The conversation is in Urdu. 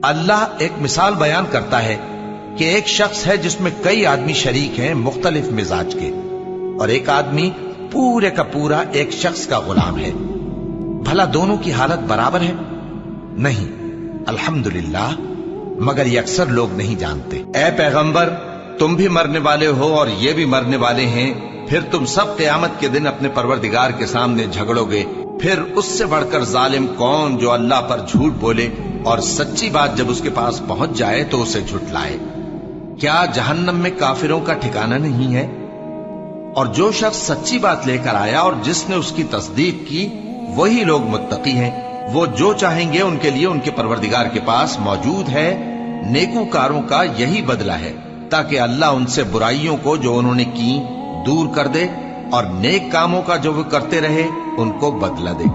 اللہ ایک مثال بیان کرتا ہے کہ ایک شخص ہے جس میں کئی آدمی شریک ہیں مختلف مزاج کے، اور ایک آدمی پورے کا پورا ایک شخص کا غلام ہے۔ بھلا دونوں کی حالت برابر ہے؟ نہیں، الحمدللہ، مگر یہ اکثر لوگ نہیں جانتے۔ اے پیغمبر، تم بھی مرنے والے ہو اور یہ بھی مرنے والے ہیں، پھر تم سب قیامت کے دن اپنے پروردگار کے سامنے جھگڑو گے۔ پھر اس سے بڑھ کر ظالم کون جو اللہ پر جھوٹ بولے اور سچی بات جب اس کے پاس پہنچ جائے تو اسے جھٹلائے۔ کیا جہنم میں کافروں کا ٹھکانہ نہیں ہے؟ اور جو شخص سچی بات لے کر آیا اور جس نے اس کی تصدیق کی، وہی لوگ متقی ہیں۔ وہ جو چاہیں گے ان کے لیے ان کے پروردگار کے پاس موجود ہے۔ نیکوکاروں کا یہی بدلہ ہے، تاکہ اللہ ان سے برائیوں کو جو انہوں نے کی دور کر دے، اور نیک کاموں کا جو وہ کرتے رہے ان کو بدلہ دے۔